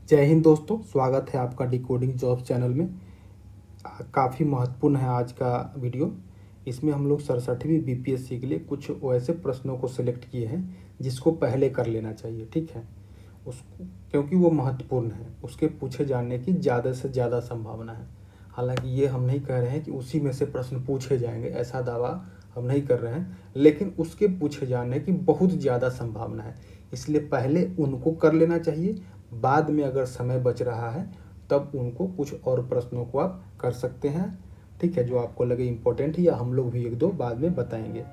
जय हिंद दोस्तों, स्वागत है आपका डिकोडिंग जॉब चैनल में। काफ़ी महत्वपूर्ण है आज का वीडियो। इसमें हम लोग 67वीं बीपीएससी के लिए कुछ ऐसे प्रश्नों को सिलेक्ट किए हैं जिसको पहले कर लेना चाहिए, ठीक है। उसको क्योंकि वो महत्वपूर्ण है, उसके पूछे जाने की ज़्यादा से ज़्यादा संभावना है। हालांकि ये हम नहीं कह रहे हैं कि उसी में से प्रश्न पूछे जाएंगे, ऐसा दावा हम नहीं कर रहे हैं, लेकिन उसके पूछे जाने की बहुत ज़्यादा संभावना है। इसलिए पहले उनको कर लेना चाहिए, बाद में अगर समय बच रहा है तब उनको कुछ और प्रश्नों को आप कर सकते हैं, ठीक है, जो आपको लगे इम्पोर्टेंट, या हम लोग भी एक दो बाद में बताएंगे,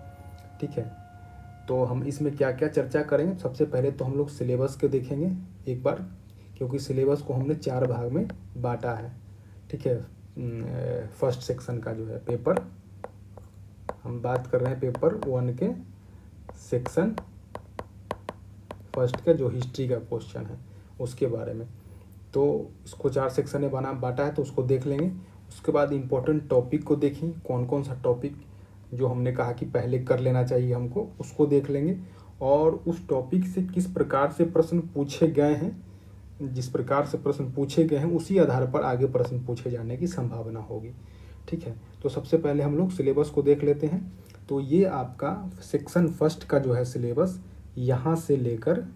ठीक है। तो हम इसमें क्या क्या चर्चा करेंगे, सबसे पहले तो हम लोग सिलेबस के देखेंगे एक बार, क्योंकि सिलेबस को हमने 4 भाग में बांटा है, ठीक है। फर्स्ट सेक्शन का जो है पेपर, हम बात कर रहे हैं पेपर 1 के सेक्शन फर्स्ट का जो हिस्ट्री का क्वेश्चन है उसके बारे में। तो इसको 4 सेक्शन में बांटा है, तो उसको देख लेंगे। उसके बाद इम्पोर्टेंट टॉपिक को देखें, कौन कौन सा टॉपिक जो हमने कहा कि पहले कर लेना चाहिए हमको, उसको देख लेंगे। और उस टॉपिक से किस प्रकार से प्रश्न पूछे गए हैं, जिस प्रकार से प्रश्न पूछे गए हैं उसी आधार पर आगे प्रश्न पूछे जाने की संभावना होगी, ठीक है। तो सबसे पहले हम लोग सिलेबस को देख लेते हैं। तो ये आपका सेक्शन फर्स्ट का जो है सिलेबस, यहाँ से लेकर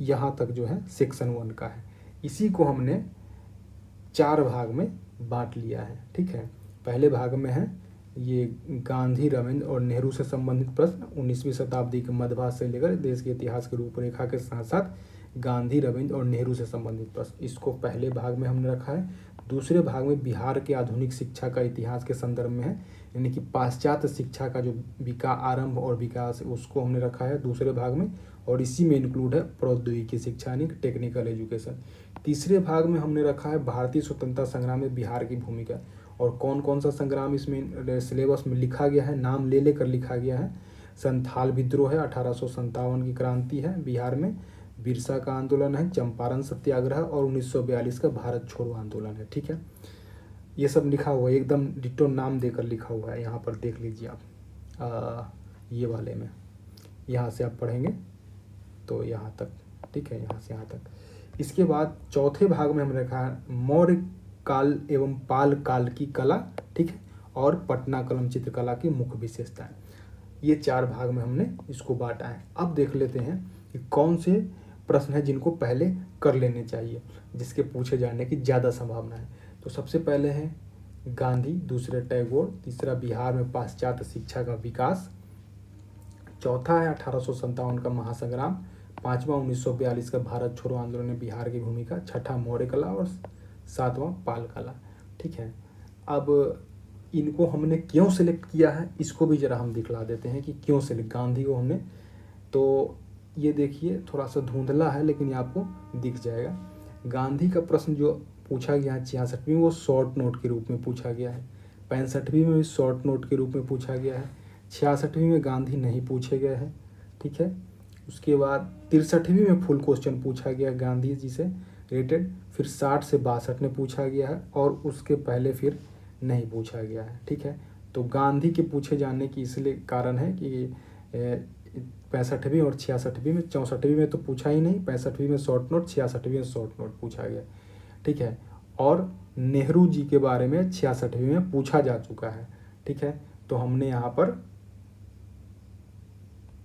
यहाँ तक जो है सेक्शन 1 का है। इसी को हमने 4 भाग में बांट लिया है, ठीक है। पहले भाग में है ये गांधी, रविंद्र और नेहरू से संबंधित प्रश्न, 19वीं शताब्दी के मध्यभाग से लेकर देश के इतिहास की रूपरेखा के साथ साथ गांधी, रविंद्र और नेहरू से संबंधित प्रश्न, इसको पहले भाग में हमने रखा है। दूसरे भाग में बिहार के आधुनिक शिक्षा का इतिहास के संदर्भ में है, यानी कि पाश्चात्य शिक्षा का जो आरंभ और विकास, उसको हमने रखा है दूसरे भाग में। और इसी में इंक्लूड है प्रौद्योगिकी शिक्षा, यानी टेक्निकल एजुकेशन। तीसरे भाग में हमने रखा है भारतीय स्वतंत्रता संग्राम में बिहार की भूमिका, और कौन कौन सा संग्राम इसमें सिलेबस में लिखा गया है, नाम ले लेकर लिखा गया है। संथाल विद्रोह है, 1857 की क्रांति है बिहार में, बिरसा का आंदोलन है, चंपारण सत्याग्रह और 1942 का भारत छोड़ो आंदोलन है, ठीक है। ये सब लिखा हुआ है, एकदम डिटो नाम देकर लिखा हुआ है, यहाँ पर देख लीजिए आप। ये वाले में यहाँ से आप पढ़ेंगे तो यहाँ तक, ठीक है, यहाँ से यहाँ तक। इसके बाद चौथे भाग में हमने रखा है मौर्य काल एवं पाल काल की कला, ठीक है, और पटना कलम चित्रकला की मुख्य विशेषताएं। ये 4 भाग में हमने इसको बांटा है। अब देख लेते हैं कि कौन से प्रश्न है जिनको पहले कर लेने चाहिए, जिसके पूछे जाने की ज़्यादा संभावना है। तो सबसे पहले है गांधी, दूसरे टैगोर, तीसरा बिहार में पाश्चात्य शिक्षा का विकास, चौथा है 1857 का महासंग्राम, पांचवा 1942 का भारत छोड़ो आंदोलन में बिहार की भूमिका, छठा मौर्य कला और सातवां पाल कला, ठीक है। अब इनको हमने क्यों सिलेक्ट किया है, इसको भी जरा हम दिखला देते हैं कि क्यों सिलेक्ट गांधी को हमने। तो ये देखिए थोड़ा सा धुंधला है लेकिन ये आपको दिख जाएगा। गांधी का प्रश्न जो पूछा गया है 66वीं, वो शॉर्ट नोट के रूप में पूछा गया है। 65वीं में भी शॉर्ट नोट के रूप में पूछा गया है। 66वीं में गांधी नहीं पूछे गए हैं, ठीक है। उसके बाद 63वीं में फुल क्वेश्चन पूछा गया गांधी जी से रिलेटेड, फिर 60 से 62 में पूछा गया है, और उसके पहले फिर नहीं पूछा गया है, ठीक है। तो गांधी के पूछे जाने की इसलिए कारण है कि 65वीं और 66वीं में, 64वीं में तो पूछा ही नहीं, 65वीं में शॉर्ट नोट, 66वीं में शॉर्ट नोट पूछा गया, ठीक है। और नेहरू जी के बारे में 66वीं में पूछा जा चुका है, ठीक है। तो हमने यहाँ पर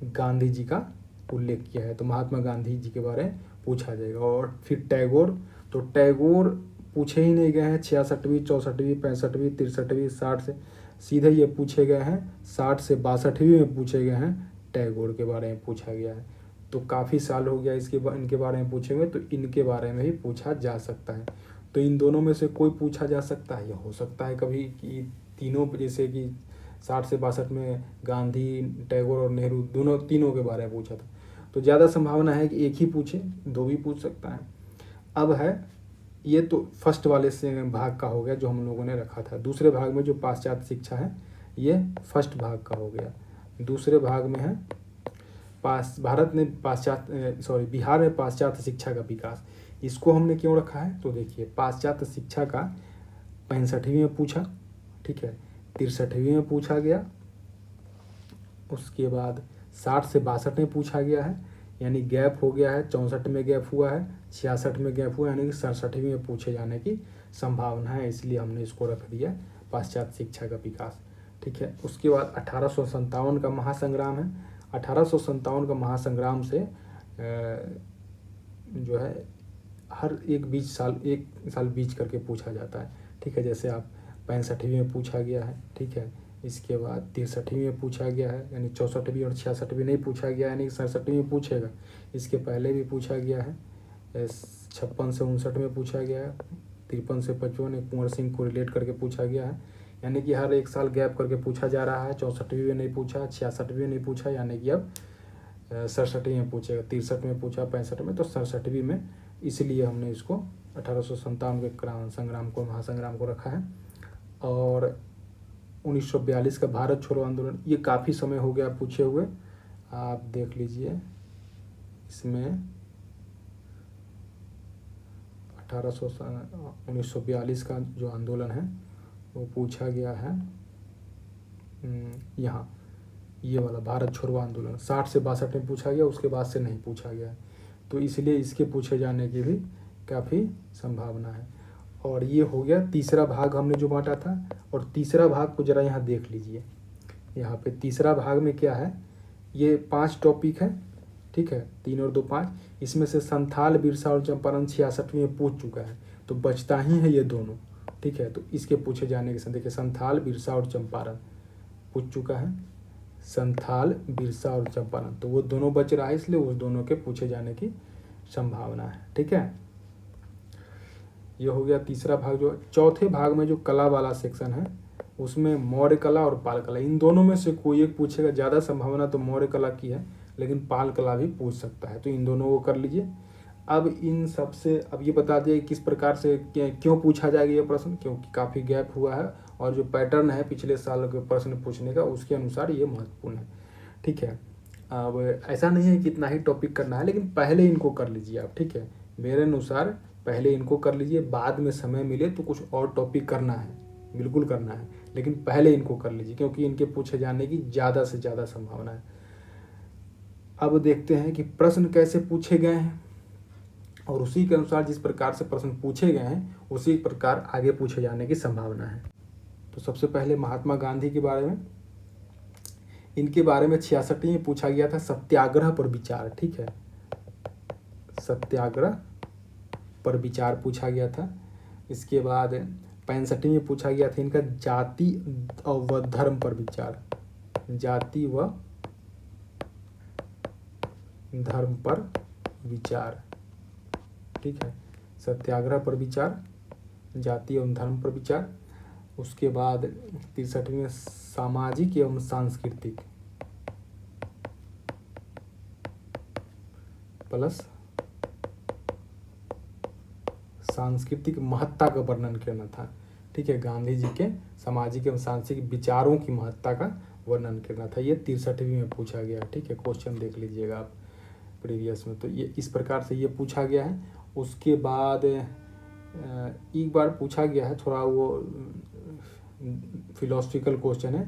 गांधी जी का उल्लेख किया है, तो महात्मा गांधी जी के बारे में पूछा जाएगा। और फिर टैगोर, तो टैगोर पूछे ही नहीं गए हैं 66वीं, 64वीं, 65वीं, 63वीं, 60 से सीधे ये पूछे गए हैं, 60 से 62वीं में पूछे गए हैं, टैगोर के बारे में पूछा गया है। तो काफ़ी साल हो गया इनके बारे में पूछे हुए, तो इनके बारे में ही पूछा जा सकता है। तो इन दोनों में से कोई पूछा जा सकता है, या हो सकता है कभी कि तीनों, जैसे कि 60 से 62 में गांधी, टैगोर और नेहरू तीनों के बारे में पूछा था, तो ज़्यादा संभावना है कि एक ही पूछे, 2 भी पूछ सकता है। अब है, ये तो फर्स्ट वाले से भाग का हो गया जो हम लोगों ने रखा था। दूसरे भाग में जो पाश्चात्य शिक्षा है, ये फर्स्ट भाग का हो गया। दूसरे भाग में है बिहार में पाश्चात्य शिक्षा का विकास। इसको हमने क्यों रखा है, तो देखिए पाश्चात्य शिक्षा का 65वीं में पूछा, ठीक है, 63वीं में पूछा गया, उसके बाद 60 से 62 में पूछा गया है, यानी गैप हो गया है, 64 में गैप हुआ है, 66 में गैप हुआ है, यानी कि 67वीं में पूछे जाने की संभावना है, इसलिए हमने इसको रख दिया पाश्चात्य शिक्षा का विकास। ठीक है। उसके बाद 1857 का महासंग्राम है। 1857 का महासंग्राम से जो है हर एक साल बीच करके पूछा जाता है। ठीक है। जैसे आप 65वीं में पूछा गया है। ठीक है। इसके बाद 63वीं में पूछा गया है, यानी 64वीं और 66वीं नहीं पूछा गया, यानी 67वीं में पूछेगा। इसके पहले भी पूछा गया है, 56 से 59 में पूछा गया है, 53 से 55 एक कुंवर सिंह को रिलेट करके पूछा गया है, यानी कि हर एक साल गैप करके पूछा जा रहा है। 64वीं में नहीं पूछा, 66वीं में नहीं पूछा, यानी कि अब 67वीं में पूछेगा। 63 में पूछा, 65 में, तो 67वीं में, इसलिए हमने इसको 1857 के संग्राम को, महासंग्राम को रखा है। और 1942 का भारत छोड़ो आंदोलन, ये काफ़ी समय हो गया पूछे हुए, आप देख लीजिए। इसमें 1942 का जो आंदोलन है वो पूछा गया है यहाँ, ये वाला भारत छोड़ो आंदोलन 60 से 62 में पूछा गया, उसके बाद से नहीं पूछा गया है, तो इसलिए इसके पूछे जाने की भी काफ़ी संभावना है। और ये हो गया तीसरा भाग हमने जो बांटा था। और तीसरा भाग को ज़रा यहाँ देख लीजिए, यहाँ पे तीसरा भाग में क्या है, ये 5 टॉपिक है। ठीक है, 3 और 2 5, इसमें से संथाल, बिरसा और चंपारण 66वीं में पूछ चुका है, तो बचता ही है ये दोनों। ठीक है, तो इसके पूछे जाने के देखिए, संथाल, बिरसा और चंपारण पूछ चुका है, संथाल, बिरसा और चंपारण, तो वो दोनों बच रहा है, इसलिए उस दोनों के पूछे जाने की संभावना है। ठीक है, ये हो गया तीसरा भाग। जो चौथे भाग में जो कला वाला सेक्शन है, उसमें मौर्य कला और पाल कला, इन दोनों में से कोई एक पूछेगा। ज़्यादा संभावना तो मौर्य कला की है, लेकिन पाल कला भी पूछ सकता है, तो इन दोनों को कर लीजिए। अब इन सब से अब ये बता दिए किस प्रकार से क्यों पूछा जाएगा ये प्रश्न, क्योंकि काफ़ी गैप हुआ है, और जो पैटर्न है पिछले साल के प्रश्न पूछने का, उसके अनुसार ये महत्वपूर्ण है। ठीक है, अब ऐसा नहीं है कि इतना ही टॉपिक करना है, लेकिन पहले इनको कर लीजिए आप। ठीक है, मेरे अनुसार पहले इनको कर लीजिए, बाद में समय मिले तो कुछ और टॉपिक करना है, बिल्कुल करना है, लेकिन पहले इनको कर लीजिए, क्योंकि इनके पूछे जाने की ज़्यादा से ज़्यादा संभावना है। अब देखते हैं कि प्रश्न कैसे पूछे गए हैं, और उसी के अनुसार जिस प्रकार से प्रश्न पूछे गए हैं, उसी प्रकार आगे पूछे जाने की संभावना है। तो सबसे पहले महात्मा गांधी के बारे में, इनके बारे में 66वीं में पूछा गया था, सत्याग्रह पर विचार। ठीक है, सत्याग्रह पर विचार पूछा गया था। इसके बाद 65वीं में पूछा गया था इनका जाति व धर्म पर विचार, जाति व धर्म पर विचार। ठीक है, सत्याग्रह पर विचार, जाति एवं धर्म पर विचार। उसके बाद 63वीं में सामाजिक एवं सांस्कृतिक प्लस सांस्कृतिक महत्ता का वर्णन करना था। ठीक है, गांधी जी के सामाजिक एवं सांस्कृतिक विचारों की महत्ता का वर्णन करना था, ये 63वीं में पूछा गया। ठीक है, क्वेश्चन देख लीजिएगा आप प्रीवियस में, तो ये इस प्रकार से ये पूछा गया है। उसके बाद एक बार पूछा गया है, थोड़ा वो फिलोसफिकल क्वेश्चन है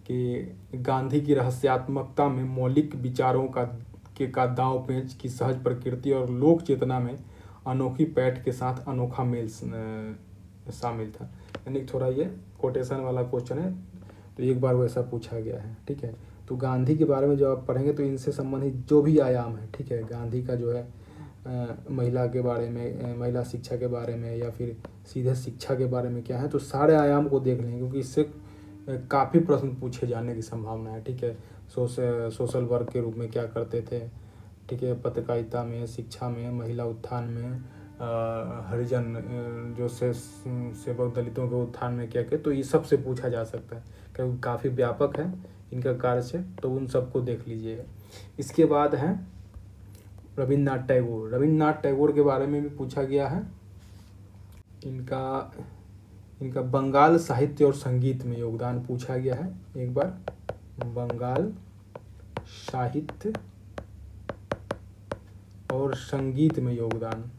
कि गांधी की रहस्यात्मकता में मौलिक विचारों का दांव पेंच की सहज प्रकृति और लोक चेतना में अनोखी पैठ के साथ अनोखा मेल शामिल था, यानी थोड़ा ये कोटेशन वाला क्वेश्चन है, तो एक बार वैसा पूछा गया है। ठीक है, तो गांधी के बारे में जब आप पढ़ेंगे तो इनसे संबंधित जो भी आयाम है, ठीक है, गांधी का जो है महिला के बारे में, महिला शिक्षा के बारे में, या फिर सीधे शिक्षा के बारे में क्या है, तो सारे आयाम को देख लेंगे, क्योंकि इससे काफ़ी प्रश्न पूछे जाने की संभावना है। ठीक है, सोशल वर्क के रूप में क्या करते थे, ठीक है, पत्रकारिता में, शिक्षा में, महिला उत्थान में, हरिजन जो सेवक दलितों के उत्थान में क्या किया, तो ये सब से पूछा जा सकता है, क्योंकि काफ़ी व्यापक है इनका कार्य से, तो उन सबको देख लीजिएगा। इसके बाद है रविन्द्रनाथ टैगोर। रविन्द्रनाथ टैगोर के बारे में भी पूछा गया है। इनका बंगाल साहित्य और संगीत में योगदान पूछा गया है एक बार, बंगाल साहित्य और संगीत में योगदान,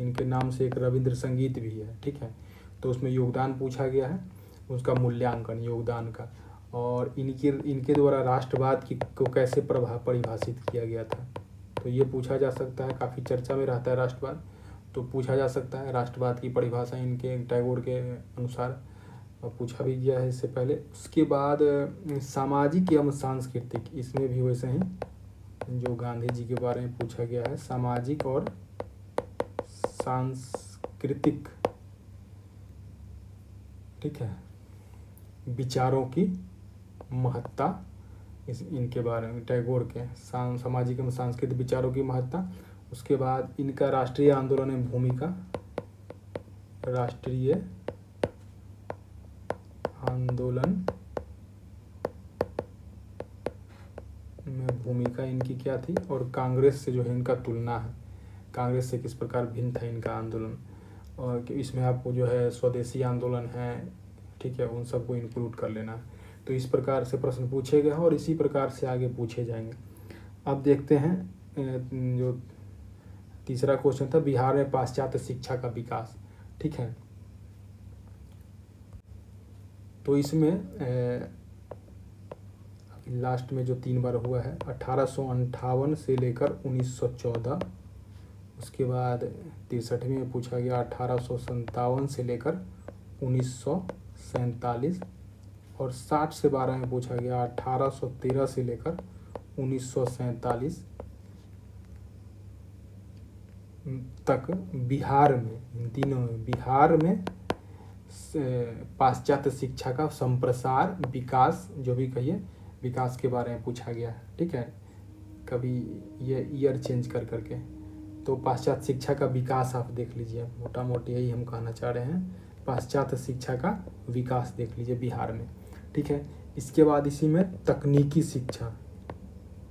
इनके नाम से एक रविंद्र संगीत भी है। ठीक है, तो उसमें योगदान पूछा गया है, उसका मूल्यांकन योगदान का, और इनके द्वारा राष्ट्रवाद को कैसे परिभाषित किया गया था, तो ये पूछा जा सकता है, काफ़ी चर्चा में रहता है राष्ट्रवाद, तो पूछा जा सकता है। राष्ट्रवाद की परिभाषा इनके टैगोर के अनुसार पूछा भी गया है इससे पहले। उसके बाद सामाजिक एवं सांस्कृतिक, इसमें भी वैसे ही जो गांधी जी के बारे में पूछा गया है, सामाजिक और सांस्कृतिक, ठीक है, विचारों की महत्ता, इस इनके बारे में टैगोर के सामाजिक एवं सांस्कृतिक विचारों की महत्ता। उसके बाद इनका राष्ट्रीय आंदोलन में भूमिका, राष्ट्रीय आंदोलन में भूमिका इनकी क्या थी, और कांग्रेस से जो है इनका तुलना है, कांग्रेस से किस प्रकार भिन्न था इनका आंदोलन, और इसमें आपको जो है स्वदेशी आंदोलन है, ठीक है, उन सबको इंक्लूड कर लेना है। तो इस प्रकार से प्रश्न पूछे गए हैं और इसी प्रकार से आगे पूछे जाएंगे। अब देखते हैं जो तीसरा क्वेश्चन था, बिहार में पाश्चात्य शिक्षा का विकास, ठीक है। तो इसमें लास्ट में जो 3 बार हुआ है, 1858 से लेकर 1914, उसके बाद 63 में पूछा गया 1857 से लेकर 1947, और 60 से 12 में पूछा गया 1813 से लेकर 1947 तक। बिहार में, इन तीनों में, बिहार में पाश्चात्य शिक्षा का संप्रसार, विकास, जो भी कहिए, विकास के बारे में पूछा गया है, ठीक है, कभी ये ईयर चेंज कर करके। तो पाश्चात्य शिक्षा का विकास आप देख लीजिए, मोटा मोटी यही हम कहना चाह रहे हैं, पाश्चात्य शिक्षा का विकास देख लीजिए बिहार में, ठीक है। इसके बाद इसी में तकनीकी शिक्षा,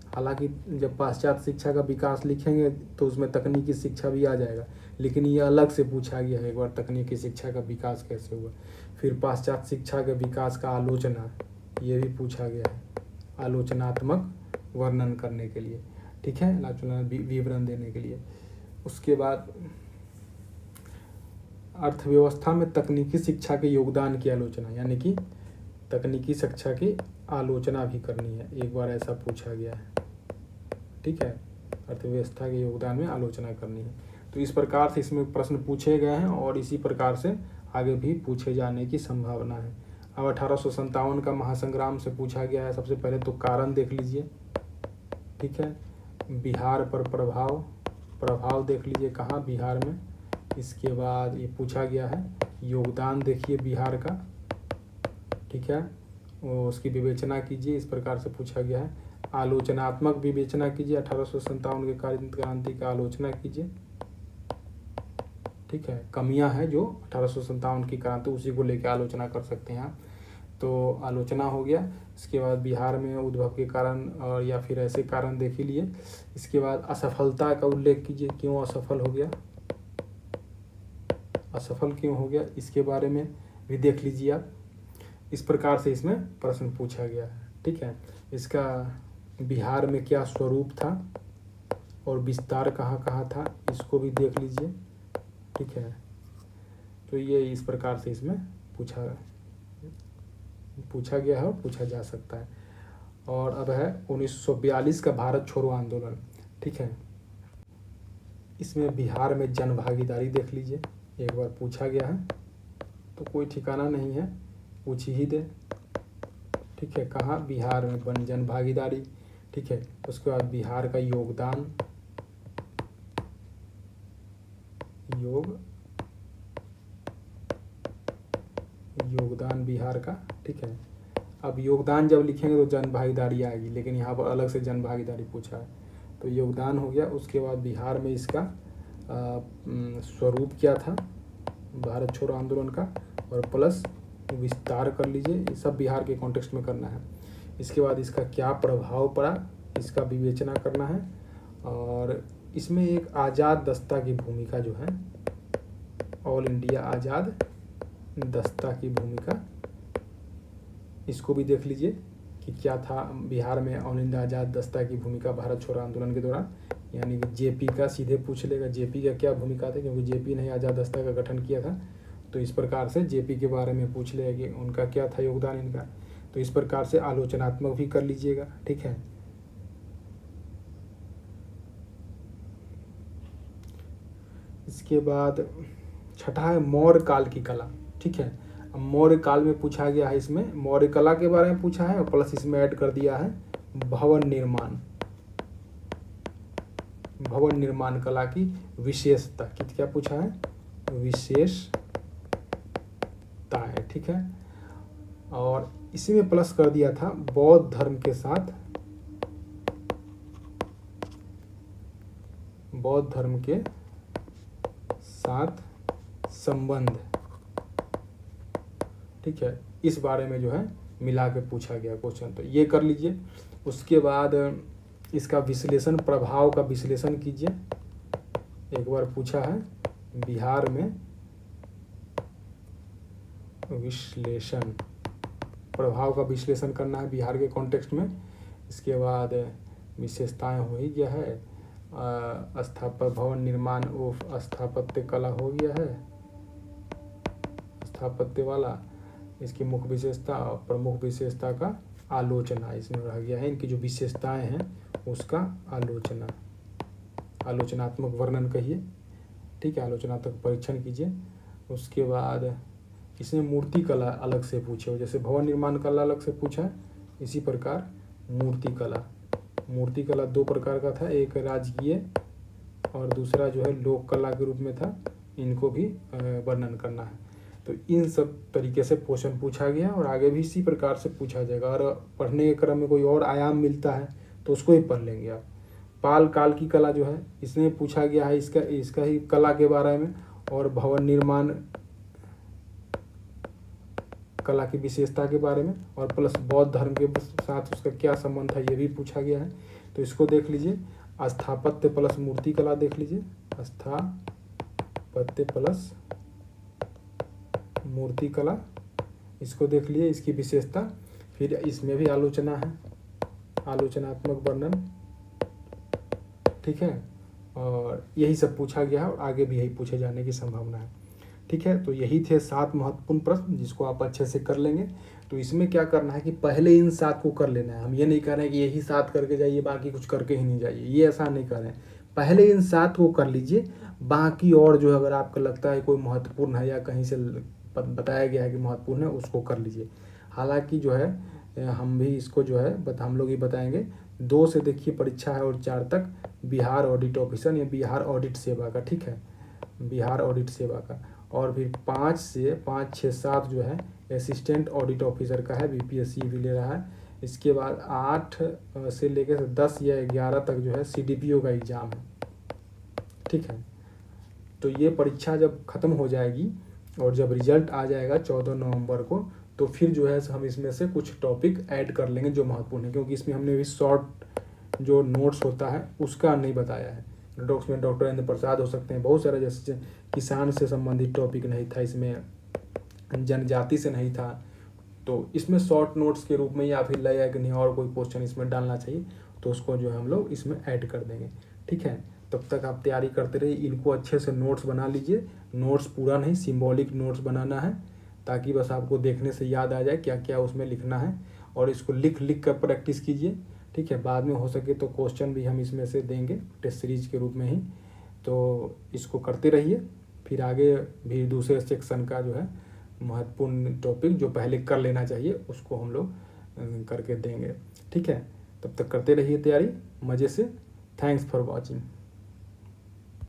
हालांकि जब पाश्चात्य शिक्षा का विकास लिखेंगे तो उसमें तकनीकी शिक्षा भी आ जाएगा, लेकिन ये अलग से पूछा गया है एक बार, तकनीकी शिक्षा का विकास कैसे हुआ। फिर पाश्चात्य शिक्षा के विकास का आलोचना, ये भी पूछा गया है, आलोचनात्मक वर्णन करने के लिए, ठीक है, आलोचना विवरण देने के लिए। उसके बाद अर्थव्यवस्था में तकनीकी शिक्षा के योगदान की आलोचना, यानी कि तकनीकी शिक्षा की आलोचना भी करनी है, एक बार ऐसा पूछा गया है, ठीक है, अर्थव्यवस्था के योगदान में आलोचना करनी है। तो इस प्रकार से इसमें प्रश्न पूछे गए हैं और इसी प्रकार से आगे भी पूछे जाने की संभावना है। अब 1857 का महासंग्राम से पूछा गया है। सबसे पहले तो कारण देख लीजिए, ठीक है, बिहार पर प्रभाव देख लीजिए कहाँ, बिहार में। इसके बाद ये पूछा गया है योगदान देखिए बिहार का, ठीक है, उसकी विवेचना कीजिए, इस प्रकार से पूछा गया है। आलोचनात्मक विवेचना कीजिए, 1857 के क्रांति का आलोचना कीजिए, ठीक है, कमियां हैं जो 1857 की क्रांति, उसी को लेकर आलोचना कर सकते हैं आप। तो आलोचना हो गया। इसके बाद बिहार में उद्भव के कारण और या फिर ऐसे कारण देख ही लिए। इसके बाद असफलता का उल्लेख कीजिए, क्यों असफल हो गया, असफल क्यों हो गया, इसके बारे में भी देख लीजिए आप। इस प्रकार से इसमें प्रश्न पूछा गया है, ठीक है। इसका बिहार में क्या स्वरूप था और विस्तार कहाँ कहाँ था, इसको भी देख लीजिए, ठीक है। तो ये इस प्रकार से इसमें पूछा गया है और पूछा जा सकता है। और अब है 1942 का भारत छोड़ो आंदोलन, ठीक है। इसमें बिहार में जन भागीदारी देख लीजिए, एक बार पूछा गया है, तो कोई ठिकाना नहीं है, पूछ ही दे, ठीक है, कहाँ, बिहार में बन जन भागीदारी, ठीक है। उसके बाद बिहार का योगदान बिहार का, ठीक है। अब योगदान जब लिखेंगे तो जन भागीदारी आएगी, लेकिन यहाँ पर अलग से जन भागीदारी पूछा है, तो योगदान हो गया। उसके बाद बिहार में इसका स्वरूप क्या था भारत छोड़ो आंदोलन का, और प्लस विस्तार कर लीजिए, ये सब बिहार के कॉन्टेक्स्ट में करना है। इसके बाद इसका क्या प्रभाव पड़ा, इसका विवेचना करना है। और इसमें एक आज़ाद दस्ता की भूमिका जो है, ऑल इंडिया आज़ाद दस्ता की भूमिका, इसको भी देख लीजिए कि क्या था बिहार में ऑल इंडिया आज़ाद दस्ता की भूमिका भारत छोड़ो आंदोलन के दौरान। यानी कि जेपी का सीधे पूछ लेगा, जेपी का क्या भूमिका थी, क्योंकि जेपी ने आज़ाद दस्ता का गठन किया था। तो इस प्रकार से जेपी के बारे में पूछ लेगा कि उनका क्या था योगदान इनका। तो इस प्रकार से आलोचनात्मक भी कर लीजिएगा, ठीक है। इसके बाद छठा है मौर्य काल की कला। ठीक है, अब मौर्य काल में पूछा गया है, इसमें मौर्य कला के बारे में पूछा है और प्लस इसमें ऐड कर दिया है भवन निर्माण, भवन निर्माण कला की विशेषता की क्या पूछा है, विशेषताएं। ठीक है, और इसी में प्लस कर दिया था बौद्ध धर्म के साथ, बौद्ध धर्म के साथ संबंध। ठीक है, इस बारे में जो है मिला के पूछा गया क्वेश्चन, तो ये कर लीजिए। उसके बाद इसका विश्लेषण, प्रभाव का विश्लेषण कीजिए। एक बार पूछा है बिहार में विश्लेषण, प्रभाव का विश्लेषण करना है बिहार के कॉन्टेक्स्ट में। इसके बाद विशेषताएं हो ही गया है, स्थापत्य भवन निर्माण स्थापत्य कला हो गया है, स्थापत्य वाला। इसकी मुख्य विशेषता और प्रमुख विशेषता का आलोचना इसमें रह गया है, इनकी जो विशेषताएं हैं उसका आलोचना, आलोचनात्मक वर्णन कहिए। ठीक है, आलोचनात्मक परीक्षण कीजिए। उसके बाद इसमें मूर्ति कला अलग से पूछे हो, जैसे भवन निर्माण कला अलग से पूछा है, इसी प्रकार मूर्ति कला। मूर्ति कला दो प्रकार का था, एक राजकीय और दूसरा जो है लोक कला के रूप में था, इनको भी वर्णन करना है। तो इन सब तरीके से क्वेश्चन पूछा गया और आगे भी इसी प्रकार से पूछा जाएगा। और पढ़ने के क्रम में कोई और आयाम मिलता है तो उसको ही पढ़ लेंगे आप। पाल काल की कला जो है इसमें पूछा गया है इसका ही कला के बारे में, और भवन निर्माण कला की विशेषता के बारे में, और प्लस बौद्ध धर्म के साथ उसका क्या संबंध है ये भी पूछा गया है। तो इसको देख लीजिए। स्थापत्य प्लस मूर्ति कला देख लीजिए, स्थापत्य प्लस मूर्ति कला, इसको देख लिए, इसकी विशेषता। फिर इसमें भी आलोचना है, आलोचनात्मक वर्णन। ठीक है, और यही सब पूछा गया है और आगे भी यही पूछे जाने की संभावना है। ठीक है, तो यही थे 7 महत्वपूर्ण प्रश्न जिसको आप अच्छे से कर लेंगे। तो इसमें क्या करना है कि पहले इन 7 को कर लेना है। हम ये नहीं कह रहे हैं कि यही 7 करके जाइए बाकी कुछ करके ही नहीं जाइए, ये ऐसा नहीं कर रहे हैं। पहले इन 7 को कर लीजिए, बाकी और जो अगर आपको लगता है कोई महत्वपूर्ण है या कहीं से बताया गया है कि महत्वपूर्ण है उसको कर लीजिए। हालांकि जो है हम भी इसको जो है हम लोग ही बताएंगे। 2 से देखिए परीक्षा है और 4 तक बिहार ऑडिट ऑफिसर या बिहार ऑडिट सेवा का। ठीक है, बिहार ऑडिट सेवा का। और फिर 5 से 5, 6, 7 जो है असिस्टेंट ऑडिट ऑफिसर का है, बीपीएससी भी ले रहा है। इसके बाद 8 से लेकर 10 या 11 तक जो है सीडीपीओ का एग्ज़ाम है। ठीक है, तो ये परीक्षा जब ख़त्म हो जाएगी और जब रिजल्ट आ जाएगा 14 नवंबर को, तो फिर जो है हम इसमें से कुछ टॉपिक ऐड कर लेंगे जो महत्वपूर्ण है, क्योंकि इसमें हमने भी शॉर्ट जो नोट्स होता है उसका नहीं बताया है। उसमें डॉक्टर राजेंद्र प्रसाद हो सकते हैं, बहुत सारे, जैसे किसान से संबंधित टॉपिक नहीं था इसमें, जनजाति से नहीं था, तो इसमें शॉर्ट नोट्स के रूप में या फिर लगेगा कि नहीं और कोई क्वेश्चन इसमें डालना चाहिए तो उसको जो है हम लोग इसमें ऐड कर देंगे। ठीक है, तब तक आप तैयारी करते रहिए, इनको अच्छे से नोट्स बना लीजिए। नोट्स पूरा नहीं, सिंबॉलिक नोट्स बनाना है ताकि बस आपको देखने से याद आ जाए क्या क्या उसमें लिखना है, और इसको लिख लिख कर प्रैक्टिस कीजिए। ठीक है, बाद में हो सके तो क्वेश्चन भी हम इसमें से देंगे टेस्ट सीरीज के रूप में ही, तो इसको करते रहिए। फिर आगे भी दूसरे सेक्शन का जो है महत्वपूर्ण टॉपिक जो पहले कर लेना चाहिए उसको हम लोग करके देंगे। ठीक है, तब तक करते रहिए तैयारी मज़े से। Thanks for watching.